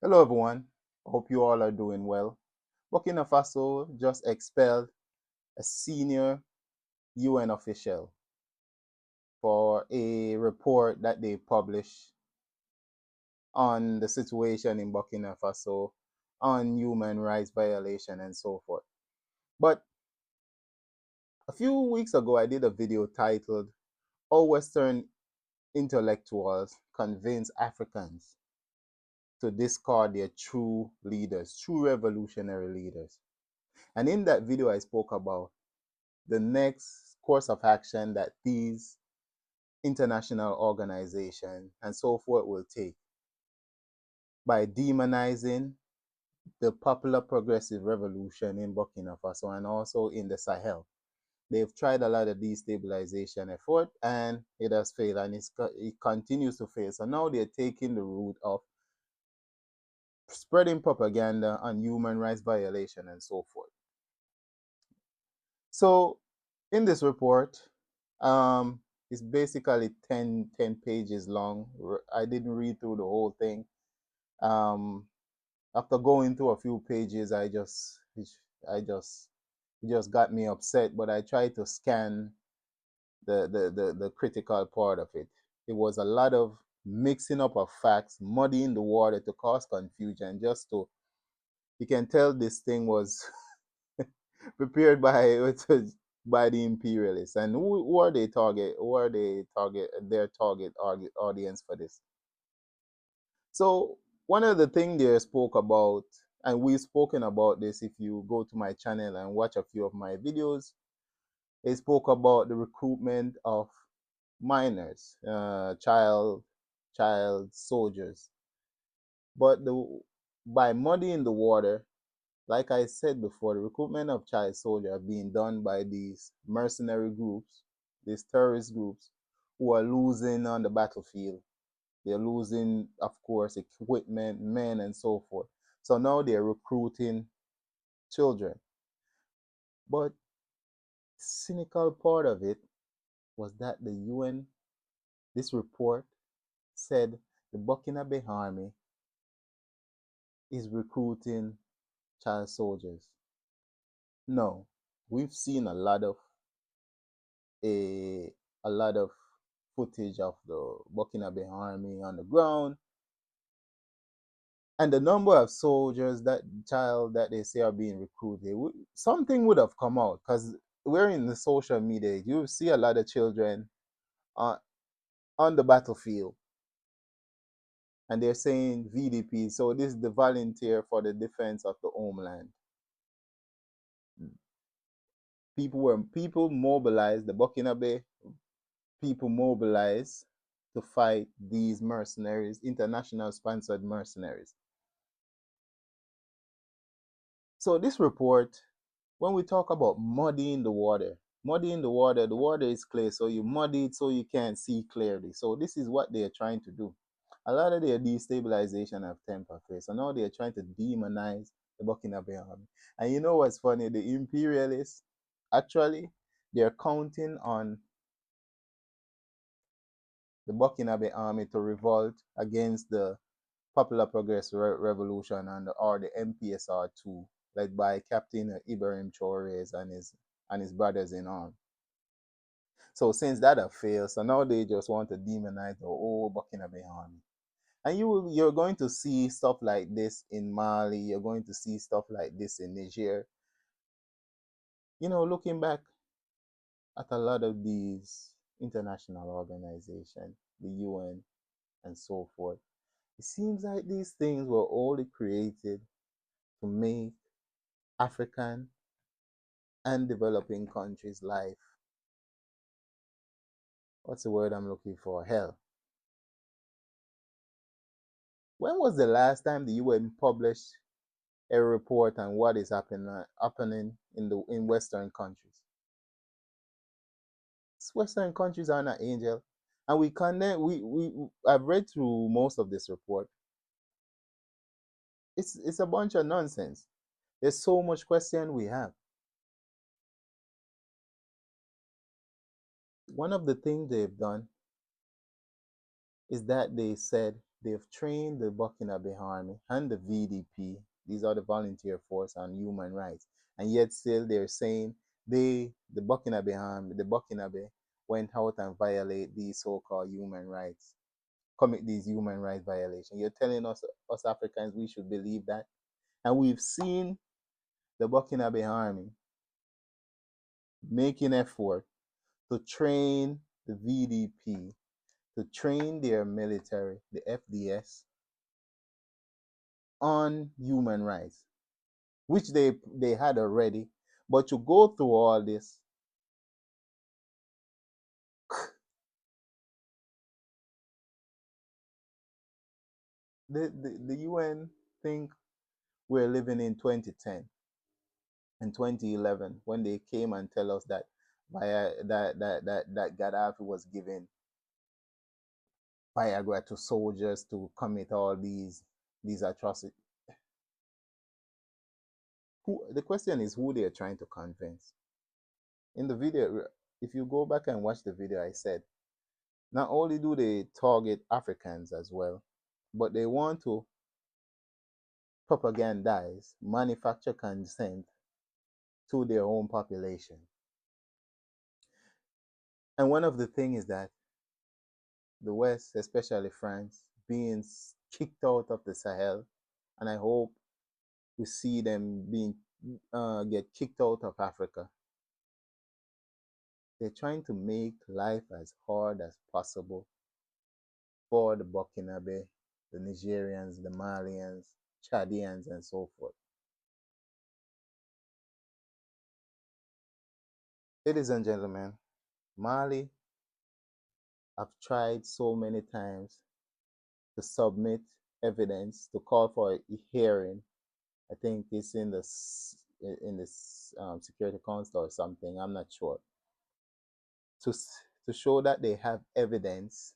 Hello, everyone. Hope you all are doing well. Burkina Faso just expelled a senior UN official for a report that they published on the situation in Burkina Faso, on human rights violation, and so forth. But a few weeks ago, I did a video titled "How Western Intellectuals Convince Africans to Discard Their True Leaders, True Revolutionary Leaders." And in that video, I spoke about the next course of action that these international organizations and so forth will take by demonizing the popular progressive revolution in Burkina Faso and also in the Sahel. They've tried a lot of destabilization effort and it has failed, and it continues to fail. So now they're taking the route of spreading propaganda on human rights violation and so forth. So in this report, it's basically 10 pages long. I didn't read through the whole thing. Um, After going through a few pages, I just, it just got me upset. But I tried to scan the critical part of it. It was a lot of mixing up of facts, muddying the water to cause confusion, just to, you can tell this thing was prepared by the imperialists. And who are they target? Who are they target? Their target audience for this. So one of the things they spoke about, and we've spoken about this. If you go to my channel and watch a few of my videos, they spoke about the recruitment of minors, child soldiers. But by muddying the water, like I said before, the recruitment of child soldiers are being done by these mercenary groups, these terrorist groups, who are losing on the battlefield. They're losing, of course, equipment, men, and so forth. So now they're recruiting children. But the cynical part of it was that the UN, this report said the Burkina Faso army is recruiting child soldiers. No, we've seen a a lot of footage of the Burkina Faso army on the ground, and the number of soldiers that child that they say are being recruited, something would have come out, because we're in the social media. You see a lot of children on, on the battlefield, and they're saying VDP. So this is the volunteer for the defense of the homeland. People mobilized, the Burkina Faso people mobilized to fight these mercenaries, international sponsored mercenaries. So this report, when we talk about muddying the water is clear, so you muddy it so you can't see clearly. So this is what they are trying to do. A lot of their destabilization have temper face, so now they are trying to demonize the Burkina Faso army. And you know what's funny? The imperialists, actually, they're counting on the Burkina Faso army to revolt against the Popular Progressive Revolution or the MPSR2, led by Captain Ibrahim Traore and his brothers in arms. So since that have failed, so now they just want to demonize the whole Burkina Faso army. And you're going to see stuff like this in Mali. You're going to see stuff like this in Niger. You know, looking back at a lot of these international organizations, the UN and so forth, it seems like these things were only created to make African and developing countries' life, what's the word I'm looking for? Hell. When was the last time the UN published a report on what is happening in Western countries? Western countries are not angel, and we condemn. I've read through most of this report. It's a bunch of nonsense. There's so much question we have. One of the things they've done is that they said They've trained the Burkina Faso army and the VDP. These are the volunteer force on human rights, and yet still they're saying the Burkina Faso army, the Burkina Faso went out and violate these so-called human rights, commit these human rights violations. You're telling us Africans, we should believe that, and we've seen the Burkina Faso army making effort to train the VDP, to train their military, the FDS, on human rights, which they had already. But to go through all this, the UN think we're living in 2010 and 2011 when they came and tell us that that Gaddafi was giving Viagra to soldiers to commit all these atrocities. The question is who they are trying to convince. In the video, if you go back and watch the video, I said not only do they target Africans as well, but they want to propagandize, manufacture consent to their own population. And one of the things is that the West, especially France, being kicked out of the Sahel, and I hope we see them being get kicked out of Africa. They're trying to make life as hard as possible for the Burkinabe, the Nigerians, the Malians, Chadians, and so forth. Ladies and gentlemen, Mali have tried so many times to submit evidence to call for a hearing. I think it's in this Security Council or something. I'm not sure. To to show that they have evidence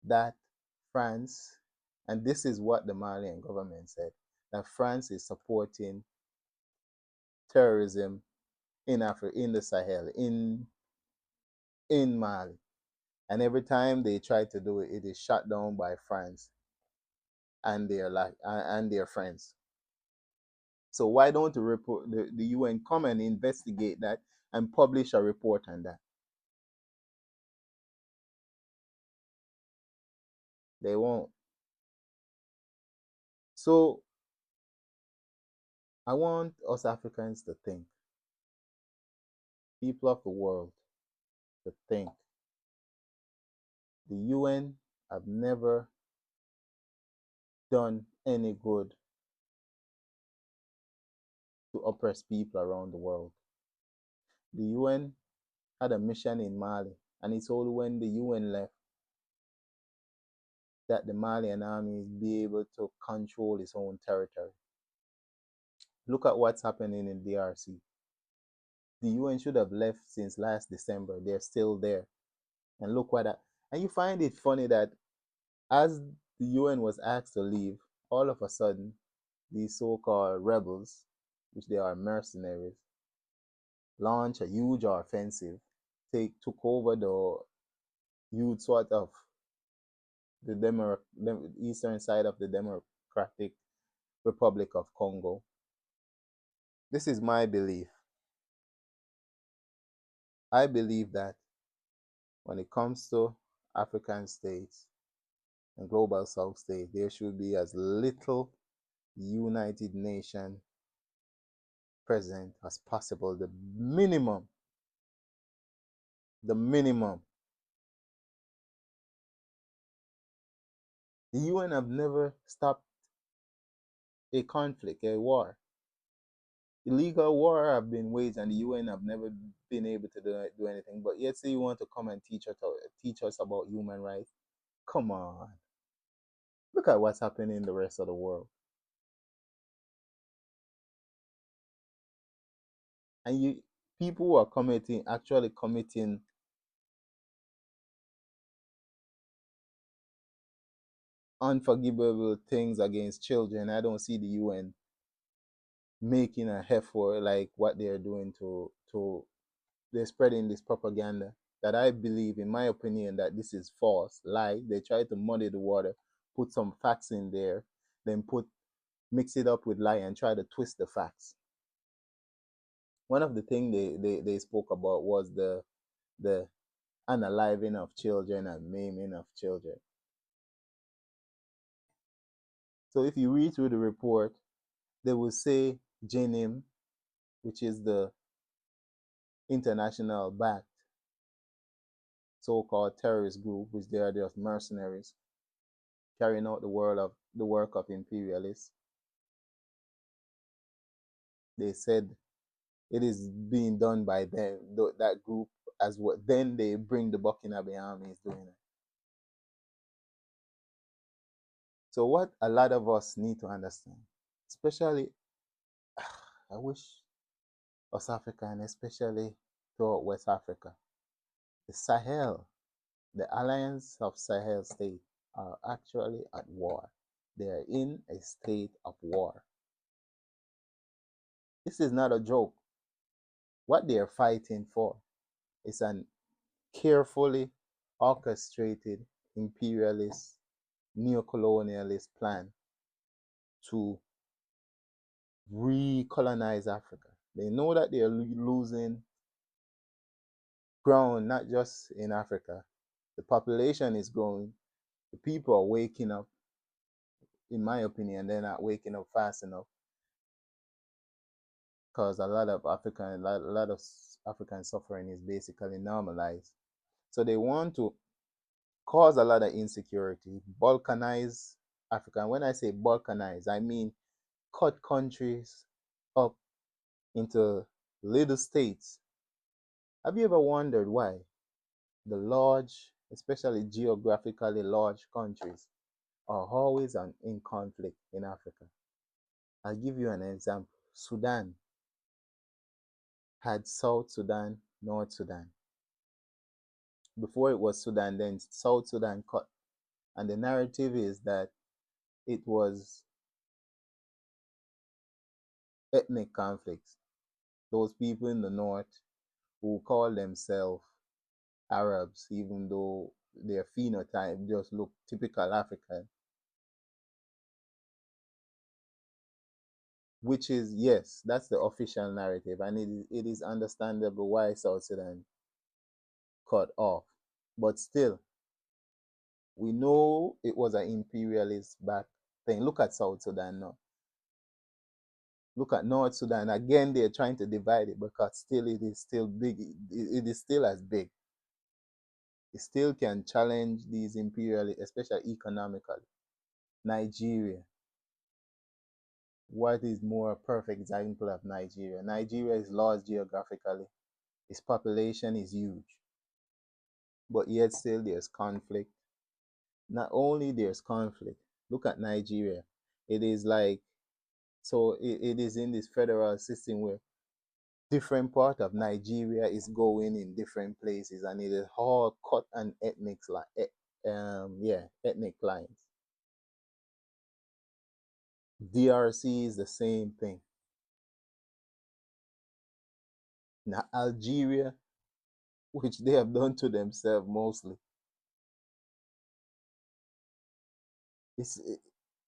that France, and this is what the Malian government said, that France is supporting terrorism in Africa, in the Sahel, in Mali. And every time they try to do it, it is shut down by France and their friends. So why don't the UN come and investigate that and publish a report on that? They won't. So I want us Africans to think, people of the world to think. The UN have never done any good to oppress people around the world. The UN had a mission in Mali, and it's only when the UN left that the Malian army be able to control its own territory. Look at what's happening in DRC. The UN should have left since last December. They're still there. And look what that. And you find it funny that as the UN was asked to leave, all of a sudden, these so-called rebels, which they are mercenaries, launch a huge offensive, took over the huge sort of the eastern side of the Democratic Republic of Congo. This is my belief. I believe that when it comes to African states and global South states, there should be as little United Nations present as possible. The minimum. The minimum. The UN have never stopped a conflict, a war. Illegal war have been waged, and the UN have never been able to do anything. But yet, say you want to come and teach us about human rights. Come on, look at what's happening in the rest of the world, and people who are actually committing unforgivable things against children. I don't see the UN making a effort like what they're doing to they're spreading this propaganda that I believe, in my opinion, that this is false, lie. They try to muddy the water, put some facts in there, then mix it up with lie and try to twist the facts. One of the things they spoke about was the unaliving of children and maiming of children. So if you read through the report, they will say JNIM, which is the international backed so-called terrorist group, which they are just mercenaries carrying out the work of imperialists. They said it is being done by them, that group, as what then they bring the Burkina army is doing it. So what a lot of us need to understand, especially I wish us African, especially throughout West Africa, the Sahel, the alliance of Sahel states are actually at war. They are in a state of war. This is not a joke. What they are fighting for is an carefully orchestrated imperialist, neo-colonialist plan to recolonize Africa. They know that they are losing ground, not just in Africa. The population is growing. The people are waking up. In my opinion, they're not waking up fast enough because a lot of African suffering is basically normalized. So they want to cause a lot of insecurity, balkanize Africa. And when I say balkanize, I mean cut countries up into little states. Have you ever wondered why the large, especially geographically large countries, are always in conflict in Africa? I'll give you an example. Sudan had South Sudan, North Sudan. Before it was Sudan, then South Sudan cut. And the narrative is that it was ethnic conflicts. Those people in the north who call themselves Arabs, even though their phenotype just look typical African, which is, yes, that's the official narrative, and it is understandable why South Sudan cut off. But still, we know it was an imperialist back thing. Look at South Sudan now. Look at North Sudan. Again, they're trying to divide it because still it is still big. It is still as big. It still can challenge these imperialists, especially economically. Nigeria. What is more perfect example of Nigeria? Nigeria is large geographically. Its population is huge. But yet still there's conflict. Not only there's conflict, look at Nigeria. It is like, so it is in this federal system where different part of Nigeria is going in different places, and it is all cut and ethnic lines. DRC is the same thing. Now Algeria, which they have done to themselves mostly, it's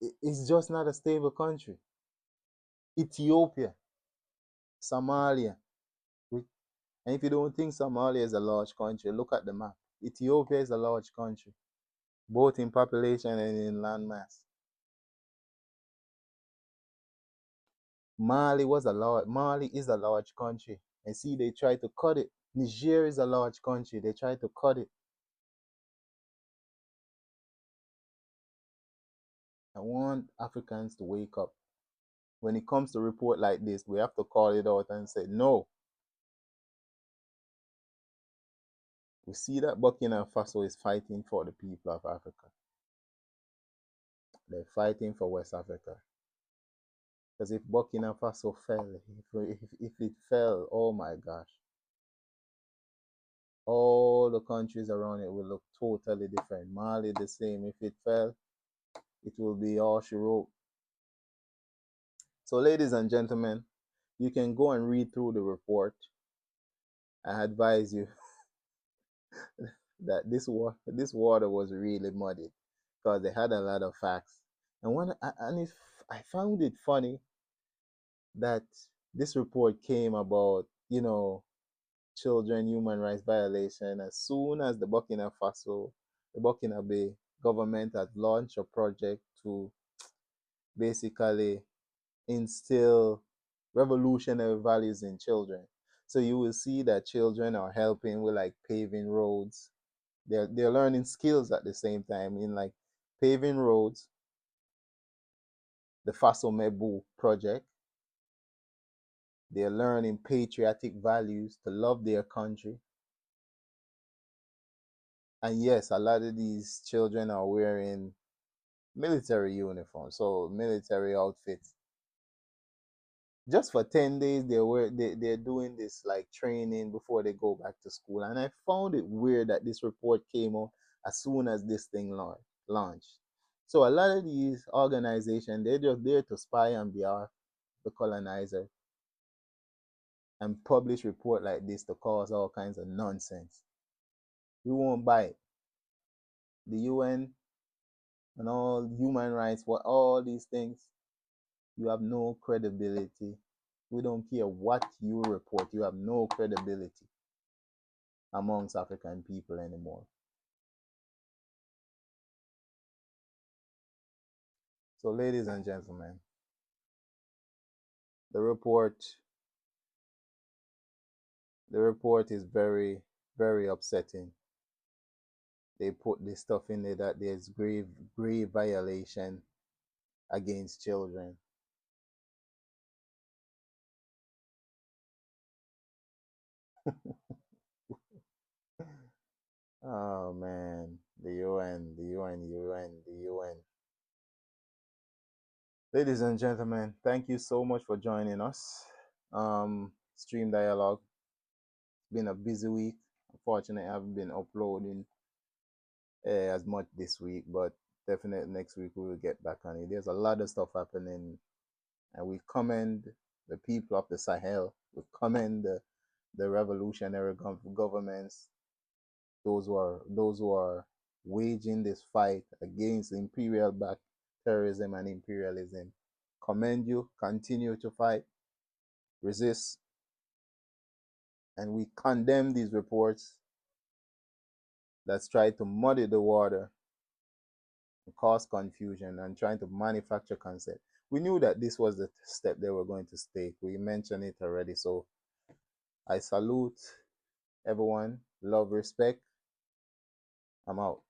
it's just not a stable country. Ethiopia, Somalia, and if you don't think Somalia is a large country, look at the map. Ethiopia is a large country, both in population and in landmass. Mali is a large country. And see, they try to cut it. Niger is a large country. They try to cut it. I want Africans to wake up. When it comes to report like this, we have to call it out and say, no. We see that Burkina Faso is fighting for the people of Africa. They're fighting for West Africa. Because if Burkina Faso fell, if it fell, oh my gosh, all the countries around it will look totally different. Mali the same. If it fell, it will be all she wrote. So, ladies and gentlemen, you can go and read through the report. I advise you that this water was really muddy because they had a lot of facts. And if I found it funny that this report came about, children human rights violation as soon as the Burkina government had launched a project to basically instill revolutionary values in children. So you will see that children are helping with like paving roads. They're learning skills at the same time in like paving roads, the Faso Mebu project. They're learning patriotic values to love their country. And yes, a lot of these children are wearing military uniforms, so military outfits. Just for 10 days they're doing this like training before they go back to school, and I found it weird that this report came out as soon as this thing launched. So a lot of these organizations, they're just there to spy on behalf of the colonizer and publish report like this to cause all kinds of nonsense. We won't buy it. The UN and all human rights, what all these things, you have no credibility. We don't care what you report, you have no credibility amongst African people anymore. So, ladies and gentlemen, the report the report is very, very upsetting. They put this stuff in there that there's grave violation against children. Oh man, the UN, the UN, UN, the UN. Ladies and gentlemen, thank you so much for joining us. Stream Dialogue. It's been a busy week. Unfortunately, I haven't been uploading as much this week, but definitely next week we will get back on it. There's a lot of stuff happening, and we commend the people of the Sahel. We commend the revolutionary governments, those who are waging this fight against imperial backed terrorism and imperialism. Commend you. Continue to fight, resist, and we condemn these reports that's tried to muddy the water, cause confusion, and trying to manufacture concept. We knew that this was the step they were going to take. We mentioned it already. So I salute everyone. Love, respect. I'm out.